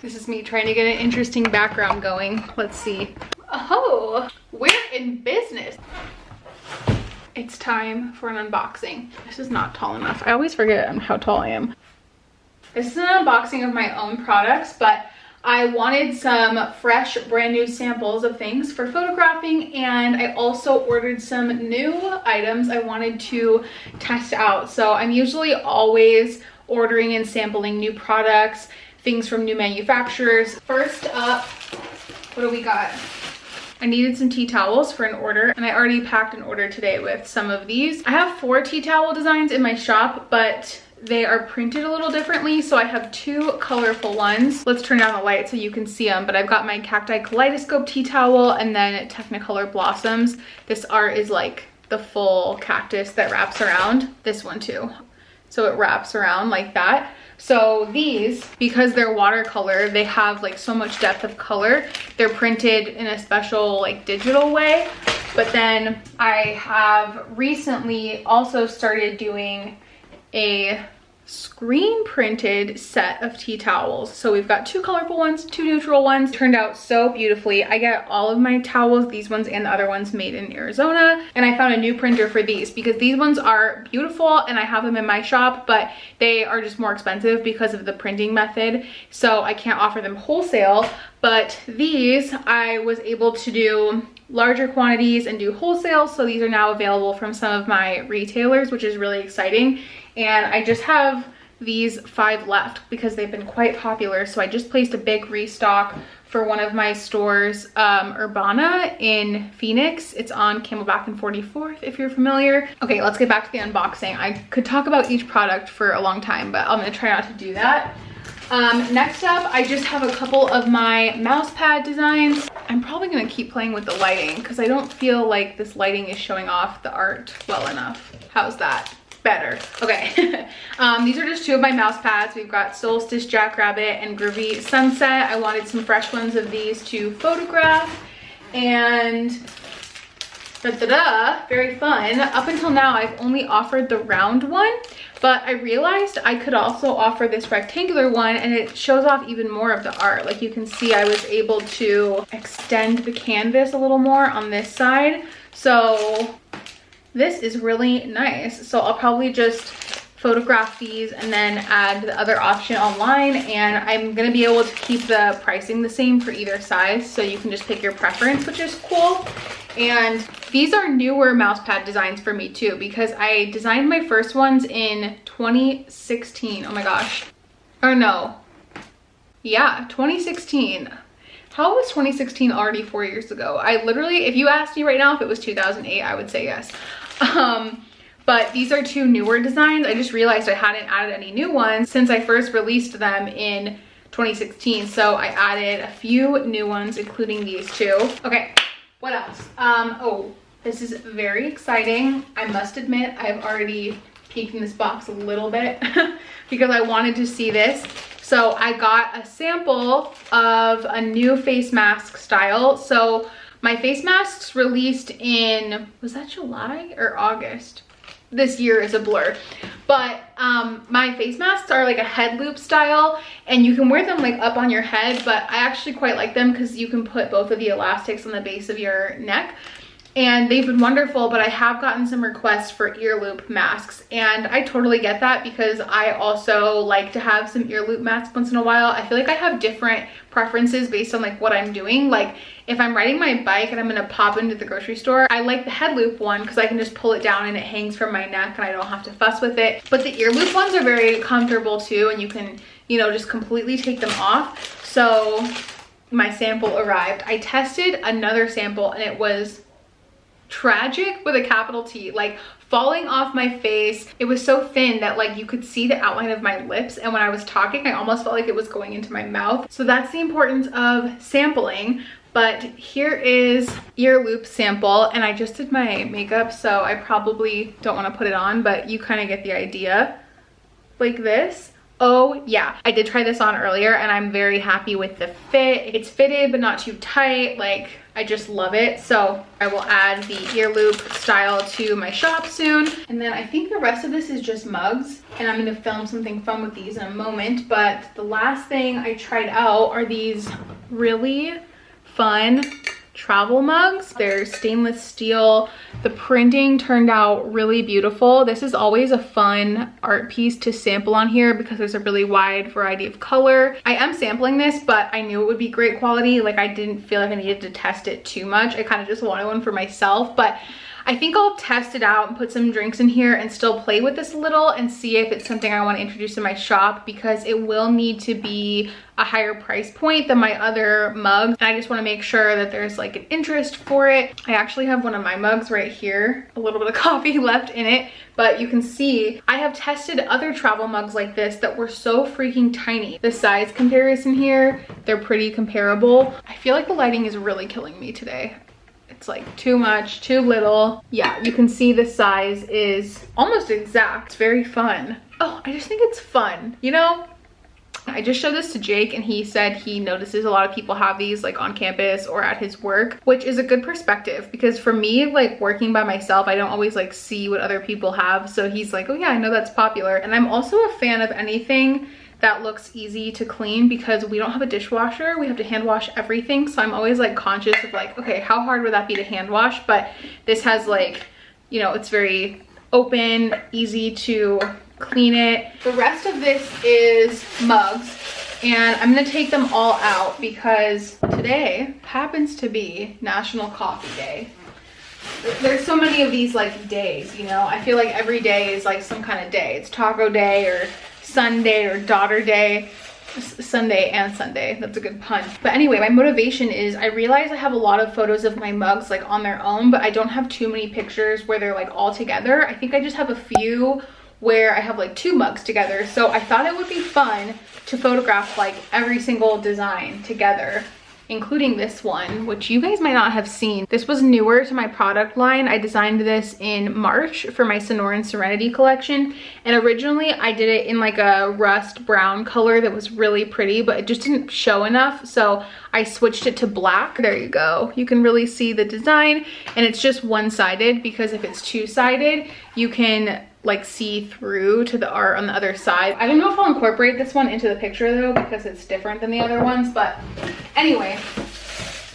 This is me trying to get an interesting background going. Let's see. Oh, we're in business. It's time for an unboxing. This is not tall enough. I always forget how tall I am. This is an unboxing of my own products, but I wanted some fresh, brand new samples of things for photographing, and I also ordered some new items I wanted to test out. So I'm usually always ordering and sampling new products, things from new manufacturers. First up, what do we got? I needed some tea towels for an order, and I already packed an order today with some of these. I have 4 tea towel designs in my shop, but they are printed a little differently, so I have 2 colorful ones. Let's turn down the light so you can see them, but I've got my Cacti Kaleidoscope tea towel and then Technicolor Blossoms. This art is like the full cactus that wraps around. This one too. So it wraps around like that. So these, because they're watercolor, they have like so much depth of color. They're printed in a special like digital way. But then I have recently also started doing a screen printed set of tea towels. So we've got 2 colorful ones, 2 neutral ones. Turned out so beautifully. I get all of my towels, these ones and the other ones, made in Arizona, and I found a new printer for these because these ones are beautiful and I have them in my shop, but they are just more expensive because of the printing method, so I can't offer them wholesale. But these I was able to do larger quantities and do wholesale, so these are now available from some of my retailers, which is really exciting. And I just have these 5 left because they've been quite popular, so I just placed a big restock for one of my stores, Urbana in Phoenix. It's on Camelback and 44th if you're familiar. Okay, let's get back to the unboxing. I could talk about each product for a long time, but I'm gonna try not to do that. Next up, I just have a couple of my mouse pad designs. I'm probably gonna keep playing with the lighting because I don't feel like this lighting is showing off the art well enough. How's that? Better. Okay. These are just 2 of my mouse pads. We've got Solstice Jackrabbit and Groovy Sunset. I wanted some fresh ones of these to photograph, and very fun. Up until now, I've only offered the round one, but I realized I could also offer this rectangular one, and it shows off even more of the art. Like you can see, I was able to extend the canvas a little more on this side. So this is really nice. So I'll probably just photograph these and then add the other option online, and I'm gonna be able to keep the pricing the same for either size, so you can just pick your preference, which is cool. And these are newer mousepad designs for me too, because I designed my first ones in 2016. Oh my gosh. Or no. Yeah, 2016. How was 2016 already 4 years ago? I literally, if you asked me right now if it was 2008, I would say yes. But these are 2 newer designs. I just realized I hadn't added any new ones since I first released them in 2016. So I added a few new ones, including these 2. Okay, what else? Oh, this is very exciting. I must admit, I've already peeked in this box a little bit because I wanted to see this. So I got a sample of a new face mask style. So my face masks released in, was that July or August? This year is a blur, but my face masks are like a head loop style, and you can wear them like up on your head, but I actually quite like them because you can put both of the elastics on the base of your neck. And they've been wonderful, but I have gotten some requests for ear loop masks, and I totally get that because I also like to have some ear loop masks once in a while. I feel like I have different preferences based on like what I'm doing. Like if I'm riding my bike and I'm gonna pop into the grocery store, I like the head loop one because I can just pull it down and it hangs from my neck and I don't have to fuss with it. But the ear loop ones are very comfortable too, and you can, you know, just completely take them off. So my sample arrived. I tested another sample and it was tragic with a capital T, like falling off my face. It was so thin that like you could see the outline of my lips, and when I was talking I almost felt like it was going into my mouth. So that's the importance of sampling. But here is ear loop sample, and I just did my makeup, so I probably don't want to put it on, but you kind of get the idea. Like this. Oh yeah, I did try this on earlier and I'm very happy with the fit. It's fitted but not too tight. Like I just love it. So I will add the ear loop style to my shop soon. And then I think the rest of this is just mugs, and I'm gonna film something fun with these in a moment. But the last thing I tried out are these really fun travel mugs. They're stainless steel. The printing turned out really beautiful. This is always a fun art piece to sample on here because there's a really wide variety of color. I am sampling this, but I knew it would be great quality. Like, I didn't feel like I needed to test it too much. I kind of just wanted one for myself, but I think I'll test it out and put some drinks in here and still play with this a little and see if it's something I want to introduce in my shop, because it will need to be a higher price point than my other mugs. And I just want to make sure that there's like an interest for it. I actually have one of my mugs right here, a little bit of coffee left in it, but you can see I have tested other travel mugs like this that were so freaking tiny. The size comparison here, they're pretty comparable. I feel like the lighting is really killing me today. It's like too much, too little. Yeah, you can see the size is almost exact. It's very fun. Oh, I just think it's fun, you know? I just showed this to Jake and he said he notices a lot of people have these like on campus or at his work, which is a good perspective, because for me, like working by myself, I don't always like see what other people have. So he's like, oh yeah, I know that's popular. And I'm also a fan of anything that looks easy to clean, because we don't have a dishwasher. We have to hand wash everything. So I'm always like conscious of like, okay, how hard would that be to hand wash? But this has like, you know, it's very open, easy to clean it. The rest of this is mugs, and I'm gonna take them all out because today happens to be National Coffee Day. There's so many of these like days, you know? I feel like every day is like some kind of day. It's Taco Day or Sunday or Daughter Day. Sunday and Sunday, that's a good pun. But anyway, my motivation is I realize I have a lot of photos of my mugs like on their own, but I don't have too many pictures where they're like all together. I think I just have a few where I have like 2 mugs together. So I thought it would be fun to photograph like every single design together, including this one, which you guys might not have seen. This was newer to my product line. I designed this in March for my Sonoran Serenity collection. And originally I did it in like a rust brown color that was really pretty, but it just didn't show enough. So I switched it to black. There you go. You can really see the design, and it's just one-sided, because if it's two-sided, you can like see through to the art on the other side. I don't know if I'll incorporate this one into the picture though, because it's different than the other ones. But anyway,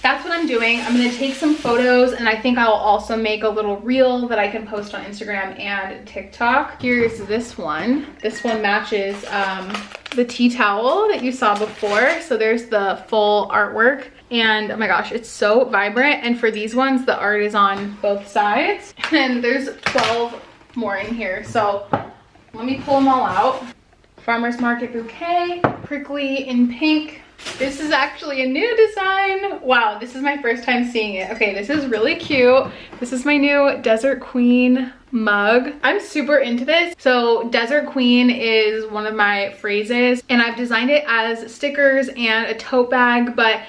that's what I'm doing. I'm gonna take some photos, and I think I'll also make a little reel that I can post on Instagram and TikTok. Here's this one. This one matches the tea towel that you saw before. So there's the full artwork. And oh my gosh, it's so vibrant. And for these ones, the art is on both sides. And there's 12 more in here, so let me pull them all out. Farmer's Market bouquet, prickly in pink. This is actually a new design. Wow, this is my first time seeing it. Okay, this is really cute. This is my new Desert Queen mug. I'm super into this. So Desert Queen is one of my phrases, and I've designed it as stickers and a tote bag, but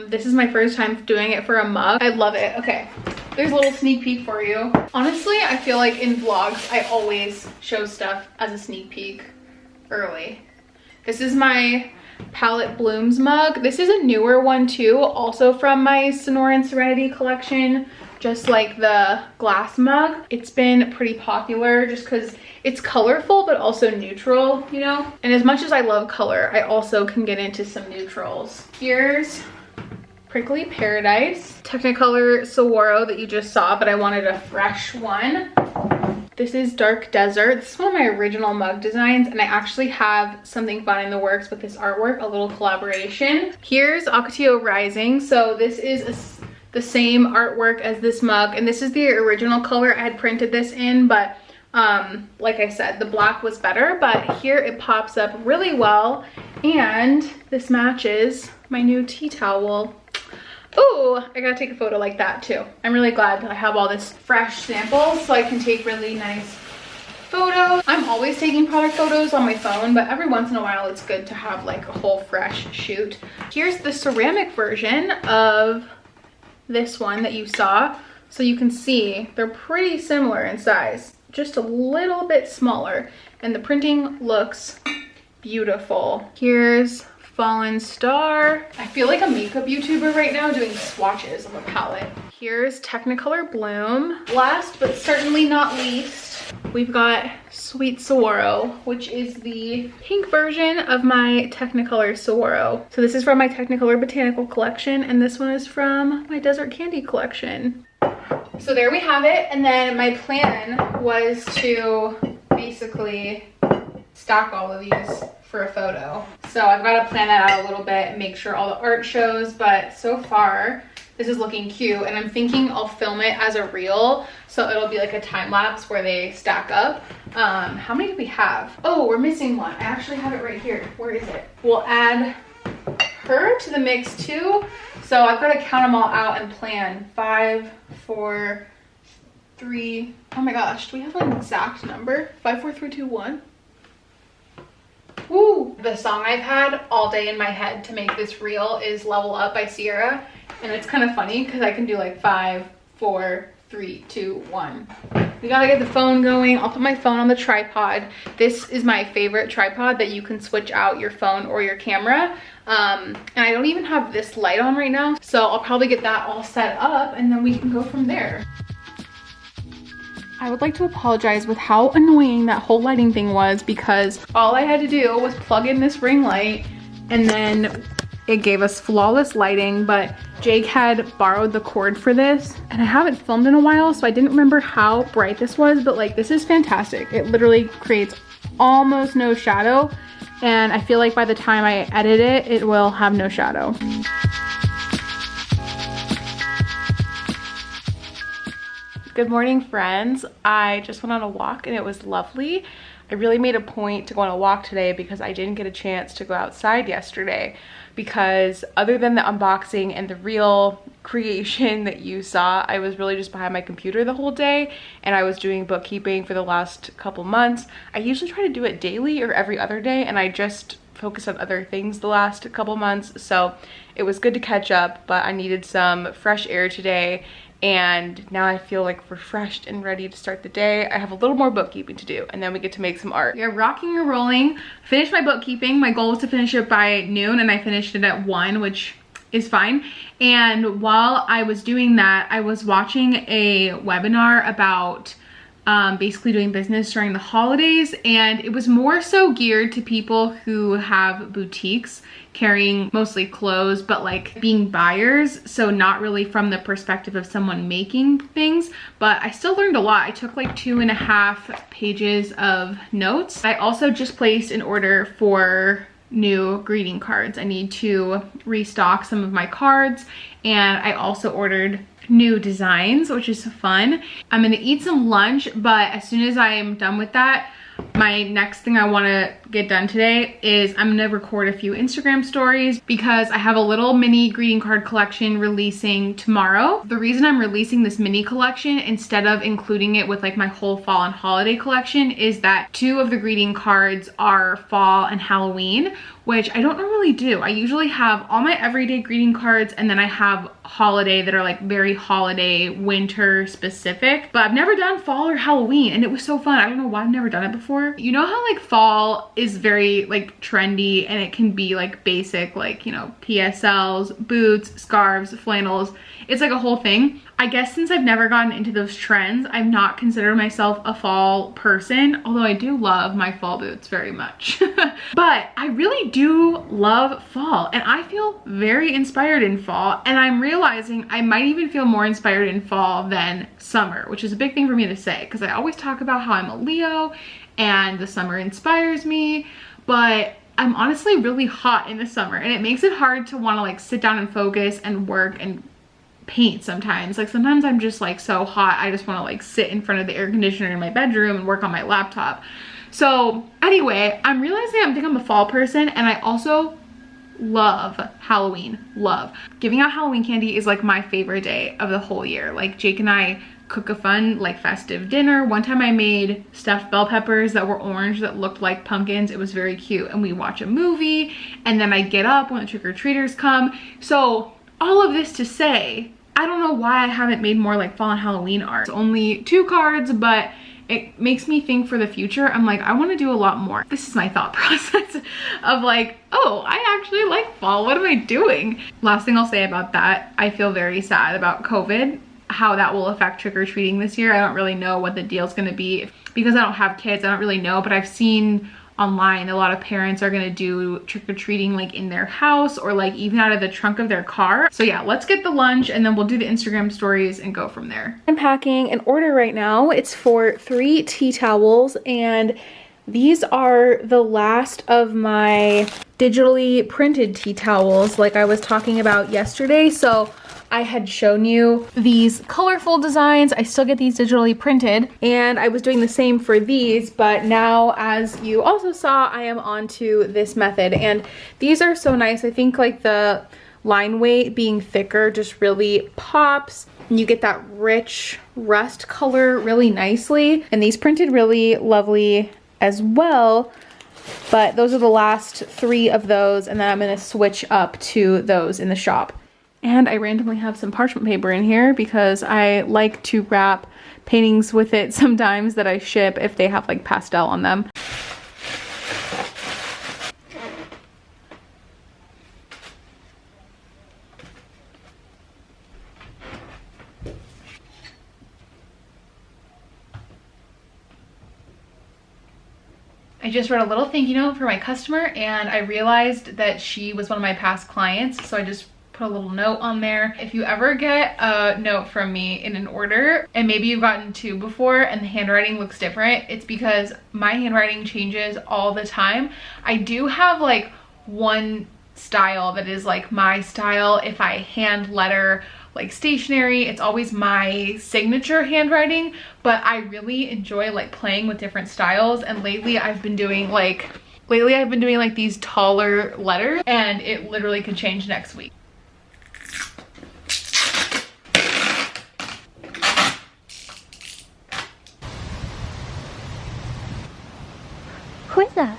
this is my first time doing it for a mug. I love it. Okay, there's a little sneak peek for you. Honestly, I feel like in vlogs, I always show stuff as a sneak peek early. This is my Palette Blooms mug. This is a newer one too, also from my Sonoran Serenity collection, just like the glass mug. It's been pretty popular just because it's colorful but also neutral, you know? And as much as I love color, I also can get into some neutrals. Here's Prickly Paradise, Technicolor Saguaro that you just saw, but I wanted a fresh one. This is Dark Desert. This is one of my original mug designs, and I actually have something fun in the works with this artwork, a little collaboration. Here's Ocotillo Rising. So this is the same artwork as this mug, and this is the original color I had printed this in, but like I said, the black was better, but here it pops up really well, and this matches my new tea towel. Ooh, I gotta take a photo like that too. I'm really glad that I have all this fresh samples so I can take really nice photos. I'm always taking product photos on my phone, but every once in a while it's good to have like a whole fresh shoot. Here's the ceramic version of this one that you saw. So you can see they're pretty similar in size, just a little bit smaller, and the printing looks beautiful. Here's fallen star. I feel like a makeup YouTuber right now doing swatches of a palette. Here's Technicolor Bloom. Last but certainly not least, we've got Sweet Saguaro, which is the pink version of my Technicolor Saguaro. So this is from my Technicolor Botanical collection, and this one is from my Desert Candy collection. So there we have it, and then my plan was to basically stock all of these for a photo. So I've got to plan that out a little bit and make sure all the art shows, but so far this is looking cute, and I'm thinking I'll film it as a reel, so it'll be like a time lapse where they stack up. How many do we have? Oh, we're missing one. I actually have it right here. Where is it? We'll add her to the mix too. So I've got to count them all out and plan. 5, 4, 3. Oh my gosh, do we have an exact number? 5, 4, 3, 2, 1. Woo! The song I've had all day in my head to make this reel is Level Up by Sierra. And it's kind of funny because I can do like 5, 4, 3, 2, 1. We gotta get the phone going. I'll put my phone on the tripod. This is my favorite tripod that you can switch out your phone or your camera. And I don't even have this light on right now. So I'll probably get that all set up and then we can go from there. I would like to apologize with how annoying that whole lighting thing was, because all I had to do was plug in this ring light and then it gave us flawless lighting. But Jake had borrowed the cord for this and I haven't filmed in a while, so I didn't remember how bright this was, but like this is fantastic. It literally creates almost no shadow, and I feel like by the time I edit it, it will have no shadow. Good morning, friends. I just went on a walk and it was lovely. I really made a point to go on a walk today because I didn't get a chance to go outside yesterday, because other than the unboxing and the real creation that you saw, I was really just behind my computer the whole day, and I was doing bookkeeping for the last couple months. I usually try to do it daily or every other day, and I just focused on other things the last couple months, so it was good to catch up, but I needed some fresh air today. And now I feel like refreshed and ready to start the day. I have a little more bookkeeping to do and then we get to make some art. We are rocking and rolling. Finished my bookkeeping. My goal was to finish it by noon and I finished it at 1, which is fine. And while I was doing that, I was watching a webinar about basically doing business during the holidays, and it was more so geared to people who have boutiques carrying mostly clothes, but like being buyers, so not really from the perspective of someone making things. But I still learned a lot. I took like 2.5 pages of notes. I also just placed an order for new greeting cards. I need to restock some of my cards, and I also ordered new designs, which is fun. I'm gonna eat some lunch, but as soon as I am done with that, my next thing I want to get done today is I'm gonna record a few Instagram stories, because I have a little mini greeting card collection releasing tomorrow. The reason I'm releasing this mini collection instead of including it with like my whole fall and holiday collection is that 2 of the greeting cards are fall and Halloween, which I don't normally do. I usually have all my everyday greeting cards and then I have holiday that are like very holiday winter specific, but I've never done fall or Halloween and it was so fun. I don't know why I've never done it before. You know how like fall is very like trendy and it can be like basic, like, you know, PSLs, boots, scarves, flannels. It's like a whole thing. I guess since I've never gotten into those trends, I've not considered myself a fall person, although I do love my fall boots very much. But I really do love fall and I feel very inspired in fall, and I'm realizing I might even feel more inspired in fall than summer, which is a big thing for me to say because I always talk about how I'm a Leo and the summer inspires me, but I'm honestly really hot in the summer and it makes it hard to want to like sit down and focus and work and paint sometimes. Like sometimes I'm just like so hot I just want to like sit in front of the air conditioner in my bedroom and work on my laptop. So anyway, I'm realizing I think I'm a fall person, and I also love Halloween. Love giving out Halloween candy is like my favorite day of the whole year. Like Jake and I cook a fun like festive dinner. One time I made stuffed bell peppers that were orange that looked like pumpkins. It was very cute, and we watch a movie and then I get up when the trick-or-treaters come. So all of this to say, I don't know why I haven't made more like fall and Halloween art. It's only 2 cards, but it makes me think for the future. I'm like, I want to do a lot more. This is my thought process of like, oh, I actually like fall. What am I doing? Last thing I'll say about that, I feel very sad about COVID, how that will affect trick-or-treating this year. I don't really know what the deal's gonna be. Because I don't have kids, I don't really know, but I've seen online a lot of parents are gonna do trick-or-treating like in their house or like even out of the trunk of their car. So yeah, let's get the lunch and then we'll do the Instagram stories and go from there. I'm packing an order right now. It's for 3 tea towels, and these are the last of my digitally printed tea towels like I was talking about yesterday. So I had shown you these colorful designs. I still get these digitally printed, and I was doing the same for these, but now, as you also saw, I am onto this method, and these are so nice. I think like the line weight being thicker just really pops, and you get that rich rust color really nicely, and these printed really lovely as well. But those are the last 3 of those, and then I'm gonna switch up to those in the shop. And I randomly have some parchment paper in here because I like to wrap paintings with it sometimes that I ship if they have like pastel on them. I just wrote a little thank you note for my customer, and I realized that she was one of my past clients, so I just put a little note on there. If you ever get a note from me in an order, and maybe you've gotten 2 before and the handwriting looks different, it's because my handwriting changes all the time. I do have like one style that is like my style. If I hand letter like stationery, it's always my signature handwriting, but I really enjoy like playing with different styles, and lately I've been doing like these taller letters, and it literally could change next week. Who is that?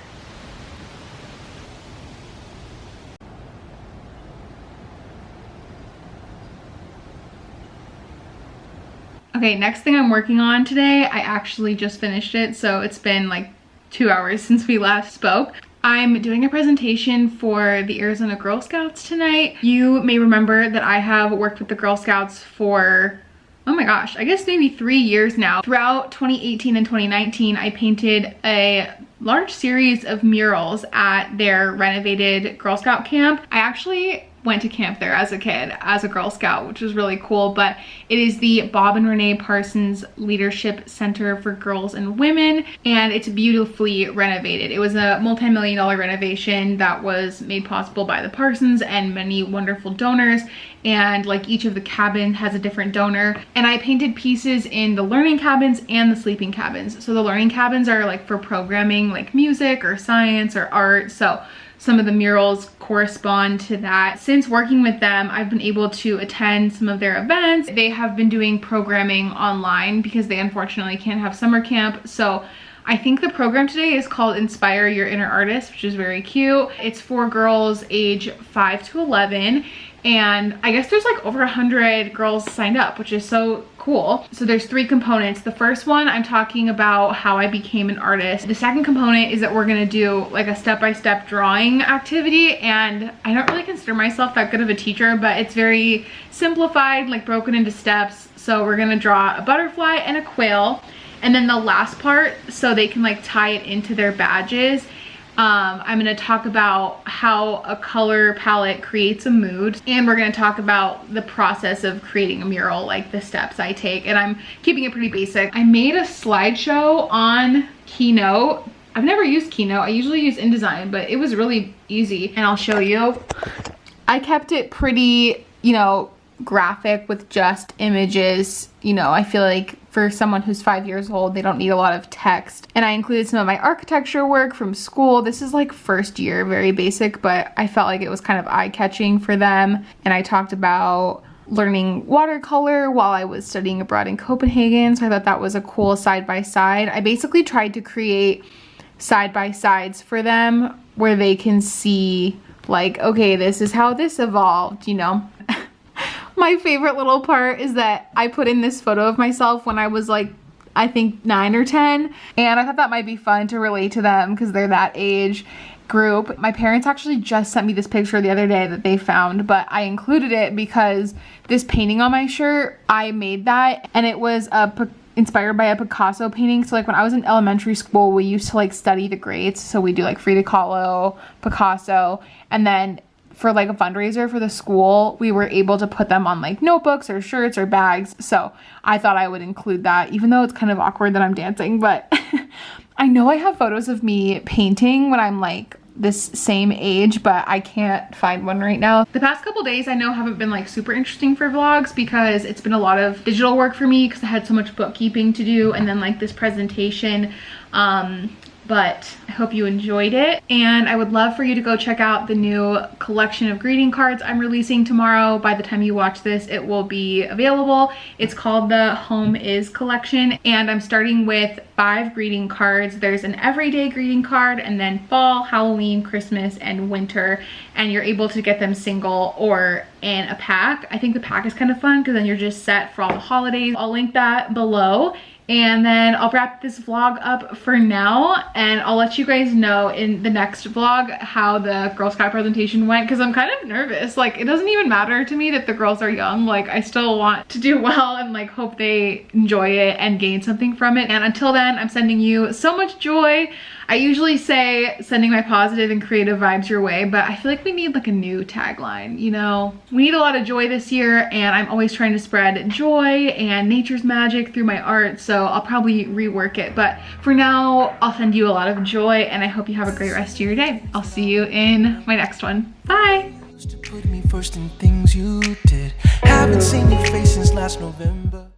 Okay, next thing I'm working on today, I actually just finished it, so it's been like 2 hours since we last spoke. I'm doing a presentation for the Arizona Girl Scouts tonight. You may remember that I have worked with the Girl Scouts for, oh my gosh, I guess maybe 3 years now. Throughout 2018 and 2019, I painted a large series of murals at their renovated Girl Scout camp. I actually went to camp there as a kid, as a Girl Scout, which was really cool, but it is the Bob and Renee Parsons Leadership Center for Girls and Women, and it's beautifully renovated. It was a multi-million-dollar renovation that was made possible by the Parsons and many wonderful donors, and like each of the cabins has a different donor. And I painted pieces in the learning cabins and the sleeping cabins. So the learning cabins are like for programming, like music or science or art, so some of the murals correspond to that. Since working with them, I've been able to attend some of their events. They have been doing programming online because they unfortunately can't have summer camp. So I think the program today is called Inspire Your Inner Artist, which is very cute. It's for girls age 5 to 11. And I guess there's like over 100 girls signed up, which is so cool. So there's 3 components. The first one, I'm talking about how I became an artist. The second component is that we're gonna do like a step-by-step drawing activity, and I don't really consider myself that good of a teacher, but it's very simplified, like broken into steps. So we're gonna draw a butterfly and a quail, and then the last part, so they can like tie it into their badges, I'm gonna talk about how a color palette creates a mood, and we're gonna talk about the process of creating a mural, like the steps I take, and I'm keeping it pretty basic. I made a slideshow on Keynote. I've never used Keynote. I usually use InDesign, but it was really easy, and I'll show you. I kept it pretty, you know, graphic with just images. You know, I feel like for someone who's 5 years old, they don't need a lot of text. And I included some of my architecture work from school. This is like first year, very basic, but I felt like it was kind of eye-catching for them. And I talked about learning watercolor while I was studying abroad in Copenhagen, so I thought that was a cool side-by-side. I basically tried to create side-by-sides for them where they can see like, okay, this is how this evolved, you know. My favorite little part is that I put in this photo of myself when I was like I think 9 or 10. And I thought that might be fun to relate to them because they're that age group. My parents actually just sent me this picture the other day that they found, but I included it because this painting on my shirt, I made that, and it was inspired by a Picasso painting. So like when I was in elementary school, we used to like study the greats. So we do like Frida Kahlo, Picasso, and then for like a fundraiser for the school, we were able to put them on like notebooks or shirts or bags. So I thought I would include that, even though it's kind of awkward that I'm dancing, but I know I have photos of me painting when I'm like this same age, but I can't find one right now. The past couple days I know haven't been like super interesting for vlogs because it's been a lot of digital work for me because I had so much bookkeeping to do and then like this presentation. But I hope you enjoyed it, and I would love for you to go check out the new collection of greeting cards I'm releasing tomorrow. By the time you watch this, it will be available. It's called the Home Is collection, and I'm starting with 5 greeting cards. There's an everyday greeting card, and then fall, Halloween, Christmas, and winter, and you're able to get them single or in a pack. I think the pack is kind of fun because then you're just set for all the holidays. I'll link that below. And then I'll wrap this vlog up for now, and I'll let you guys know in the next vlog how the Girl Scout presentation went, because I'm kind of nervous. Like, it doesn't even matter to me that the girls are young. Like, I still want to do well and like hope they enjoy it and gain something from it. And until then, I'm sending you so much joy. I usually say sending my positive and creative vibes your way, but I feel like we need like a new tagline, you know? We need a lot of joy this year, and I'm always trying to spread joy and nature's magic through my art, so I'll probably rework it. But for now, I'll send you a lot of joy, and I hope you have a great rest of your day. I'll see you in my next one. Bye! To put me first in things you did. Haven't seen your face since last November.